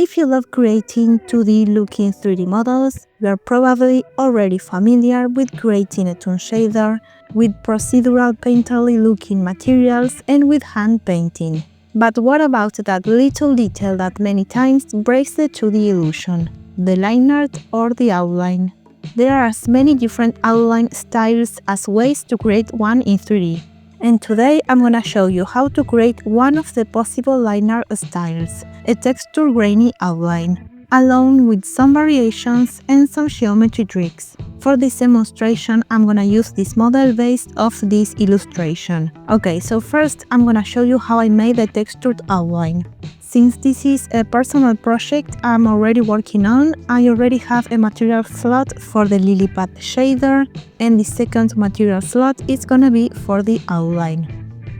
If you love creating 2D looking 3D models, you are probably already familiar with creating a toon shader, with procedural painterly looking materials, and with hand painting. But what about that little detail that many times breaks the 2D illusion? The line art or the outline? There are as many different outline styles as ways to create one in 3D. And today I'm gonna show you how to create one of the possible line art styles, a texture grainy outline, along with some variations and some geometry tricks. For this demonstration, I'm gonna use this model based off this illustration. Okay, so first I'm gonna show you how I made the textured outline. Since this is a personal project I'm already working on, I already have a material slot for the lily pad shader, and the second material slot is gonna be for the outline.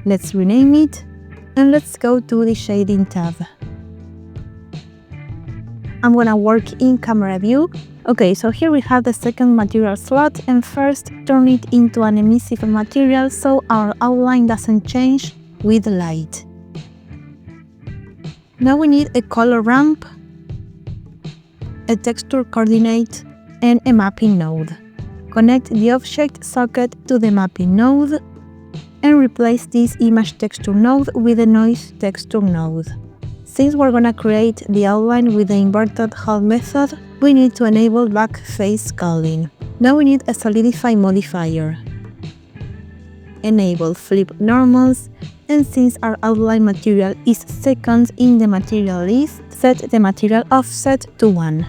Let's rename it, and let's go to the shading tab. I'm gonna work in camera view. Okay, so here we have the second material slot, and first turn it into an emissive material so our outline doesn't change with light. Now we need a color ramp, a texture coordinate, and a mapping node. Connect the object socket to the mapping node and replace this image texture node with a noise texture node. Since we're gonna create the outline with the inverted hull method, we need to enable back face culling. Now we need a solidify modifier. Enable flip normals, and since our outline material is second in the material list, set the material offset to 1.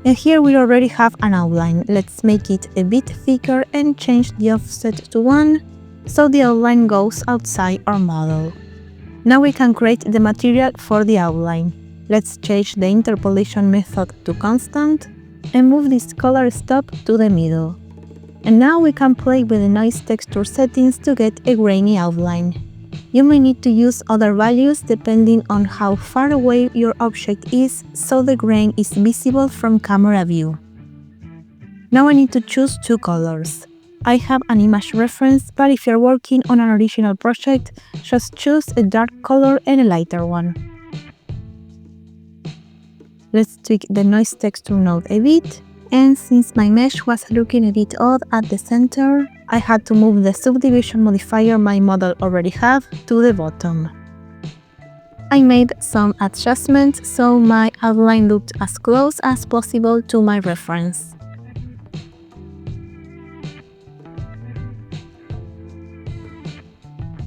And here we already have an outline. Let's make it a bit thicker and change the offset to 1 so the outline goes outside our model. Now we can create the material for the outline. Let's change the interpolation method to constant and move this color stop to the middle. And now we can play with the noise texture settings to get a grainy outline. You may need to use other values depending on how far away your object is so the grain is visible from camera view. Now I need to choose 2 colors. I have an image reference, but if you're working on an original project, just choose a dark color and a lighter one. Let's tweak the noise texture node a bit, and since my mesh was looking a bit odd at the center, I had to move the subdivision modifier my model already have to the bottom. I made some adjustments so my outline looked as close as possible to my reference.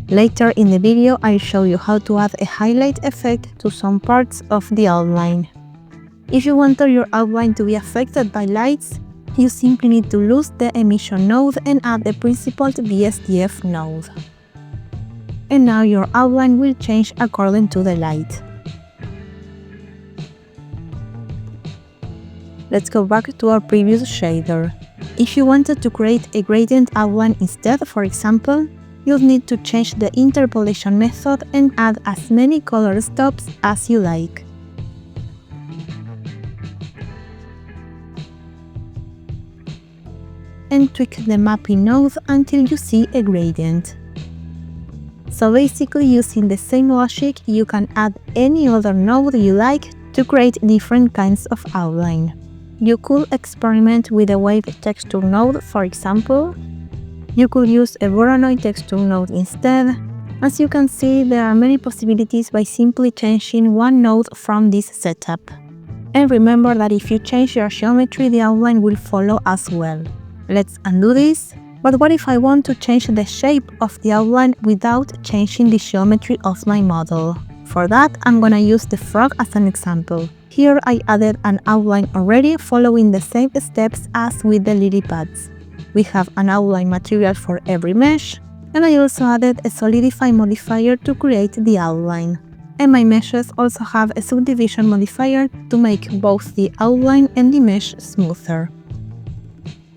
Later in the video I'll show you how to add a highlight effect to some parts of the outline. If you want your outline to be affected by lights, you simply need to lose the emission node and add a principled BSDF node. And now your outline will change according to the light. Let's go back to our previous shader. If you wanted to create a gradient outline instead, for example, you'll need to change the interpolation method and add as many color stops as you like. And tweak the mapping node until you see a gradient. So basically, using the same logic, you can add any other node you like to create different kinds of outline. You could experiment with a wave texture node, for example. You could use a Voronoi texture node instead. As you can see, there are many possibilities by simply changing one node from this setup. And remember that if you change your geometry, the outline will follow as well. Let's undo this. But what if I want to change the shape of the outline without changing the geometry of my model? For that, I'm gonna use the frog as an example. Here I added an outline already following the same steps as with the lily pads. We have an outline material for every mesh, and I also added a solidify modifier to create the outline. And my meshes also have a subdivision modifier to make both the outline and the mesh smoother.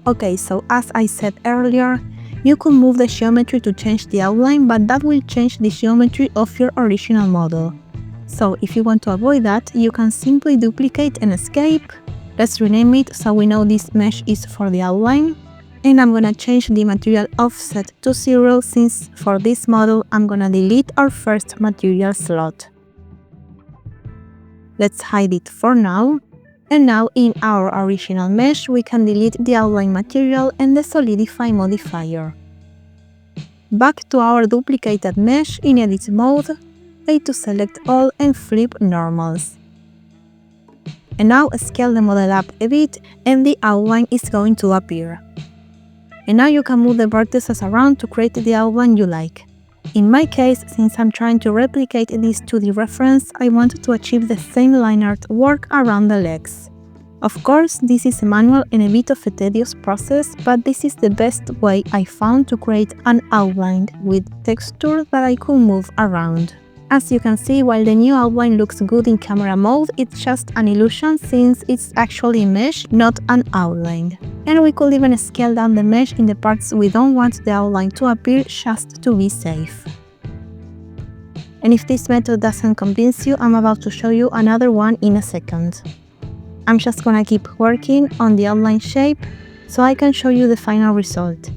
Okay, so as I said earlier, you could move the geometry to change the outline, but that will change the geometry of your original model. So if you want to avoid that, you can simply duplicate and escape. Let's rename it so we know this mesh is for the outline. And I'm gonna change the material offset to 0 since for this model I'm gonna delete our first material slot. Let's hide it for now. And now in our original mesh, we can delete the outline material and the solidify modifier. Back to our duplicated mesh in edit mode, way to select all and flip normals. And now scale the model up a bit and the outline is going to appear. And now you can move the vertices around to create the outline you like. In my case, since I'm trying to replicate this 2D reference, I wanted to achieve the same line art work around the legs. Of course, this is a manual and a bit of a tedious process, but this is the best way I found to create an outline with texture that I could move around. As you can see, while the new outline looks good in camera mode, it's just an illusion since it's actually a mesh, not an outline. And we could even scale down the mesh in the parts we don't want the outline to appear just to be safe. And if this method doesn't convince you, I'm about to show you another one in a second. I'm just gonna keep working on the outline shape so I can show you the final result.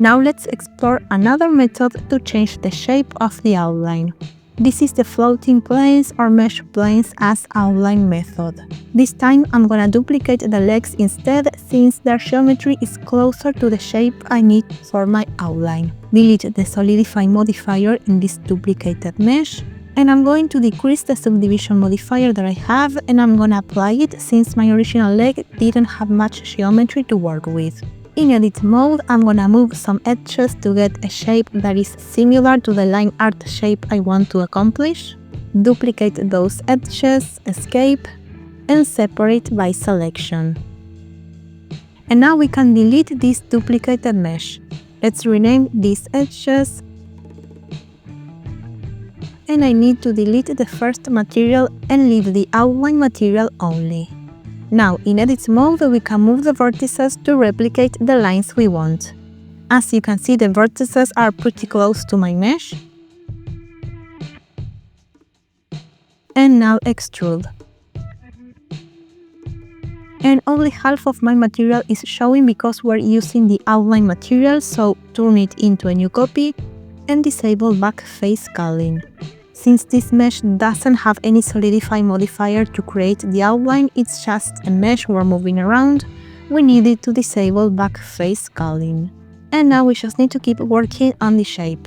Now let's explore another method to change the shape of the outline. This is the floating planes or mesh planes as outline method. This time I'm gonna duplicate the legs instead since their geometry is closer to the shape I need for my outline. Delete the solidify modifier in this duplicated mesh, and I'm going to decrease the subdivision modifier that I have and I'm gonna apply it since my original leg didn't have much geometry to work with. In edit mode, I'm gonna move some edges to get a shape that is similar to the line art shape I want to accomplish. Duplicate those edges, escape, and separate by selection. And now we can delete this duplicated mesh. Let's rename these edges. And I need to delete the first material and leave the outline material only. Now, in edit mode, we can move the vertices to replicate the lines we want. As you can see, the vertices are pretty close to my mesh. And now extrude. And only half of my material is showing because we're using the outline material, so turn it into a new copy and disable back face culling. Since this mesh doesn't have any solidify modifier to create the outline, it's just a mesh we're moving around, we needed to disable back face culling. And now we just need to keep working on the shape.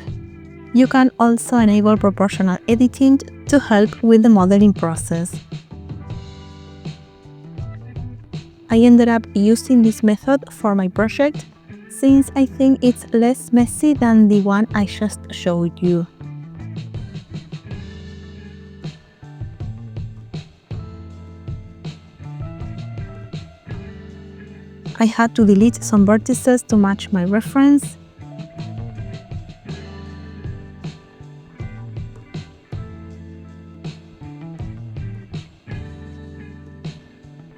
You can also enable proportional editing to help with the modeling process. I ended up using this method for my project since I think it's less messy than the one I just showed you. I had to delete some vertices to match my reference.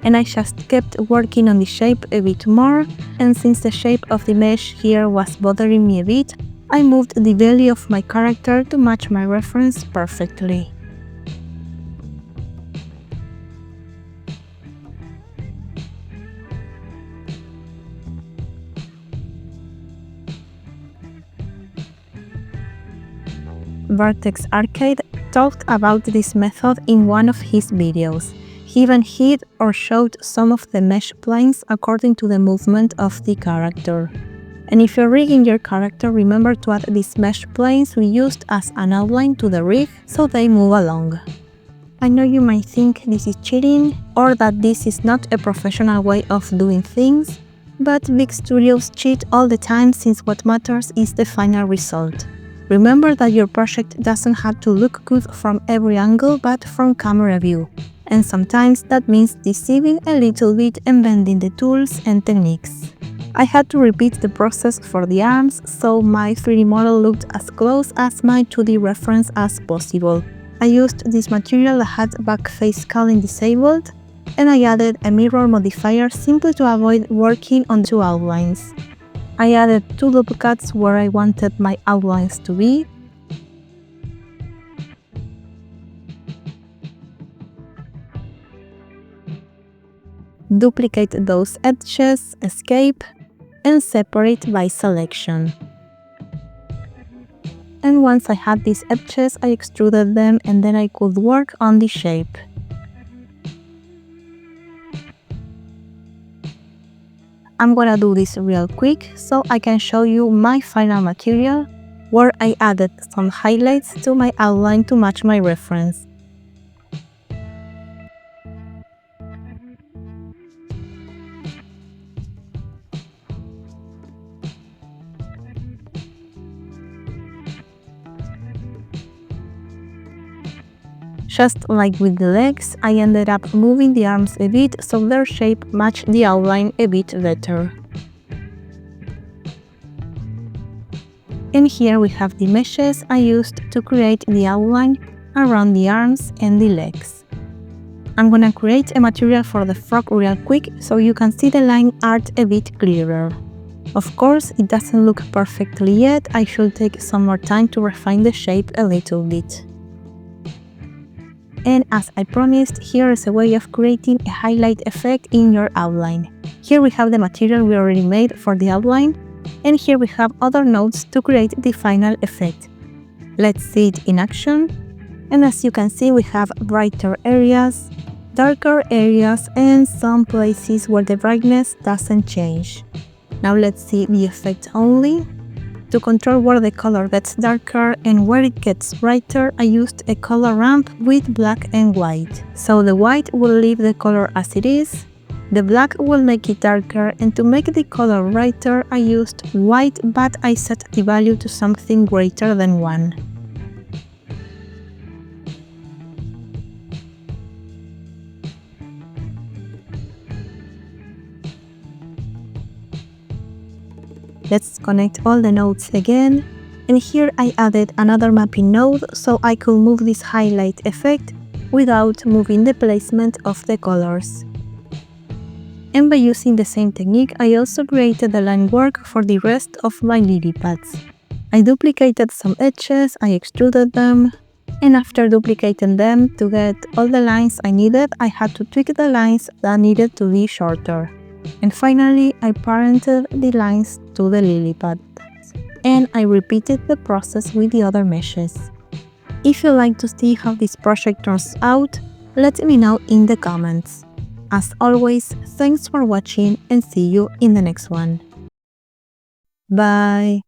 And I just kept working on the shape a bit more, and since the shape of the mesh here was bothering me a bit, I moved the belly of my character to match my reference perfectly. Vertex Arcade talked about this method in one of his videos. He even hid or showed some of the mesh planes according to the movement of the character. And if you're rigging your character, remember to add these mesh planes we used as an outline to the rig so they move along. I know you might think this is cheating or that this is not a professional way of doing things, but big studios cheat all the time since what matters is the final result. Remember that your project doesn't have to look good from every angle but from camera view, and sometimes that means deceiving a little bit and bending the tools and techniques. I had to repeat the process for the arms, so my 3D model looked as close as my 2D reference as possible. I used this material that had back face culling disabled, and I added a mirror modifier simply to avoid working on two outlines. I added two loop cuts where I wanted my outlines to be. Duplicate those edges, escape, and separate by selection. And once I had these edges, I extruded them and then I could work on the shape. I'm gonna do this real quick so I can show you my final material, where I added some highlights to my outline to match my reference. Just like with the legs, I ended up moving the arms a bit so their shape matched the outline a bit better. And here we have the meshes I used to create the outline around the arms and the legs. I'm gonna create a material for the frog real quick so you can see the line art a bit clearer. Of course, it doesn't look perfectly yet, I should take some more time to refine the shape a little bit. And as I promised, here is a way of creating a highlight effect in your outline. Here we have the material we already made for the outline, and here we have other nodes to create the final effect. Let's see it in action. And as you can see, we have brighter areas, darker areas, and some places where the brightness doesn't change. Now let's see the effect only. To control where the color gets darker and where it gets brighter, I used a color ramp with black and white. So the white will leave the color as it is, the black will make it darker, and to make the color brighter I used white, but I set the value to something greater than 1. Let's connect all the nodes again, and here I added another mapping node so I could move this highlight effect without moving the placement of the colors. And by using the same technique, I also created the line work for the rest of my lily pads. I duplicated some edges, I extruded them, and after duplicating them to get all the lines I needed, I had to tweak the lines that needed to be shorter. And finally, I parented the lines to the lily pad, and I repeated the process with the other meshes. If you'd like to see how this project turns out, let me know in the comments. As always, thanks for watching and see you in the next one. Bye!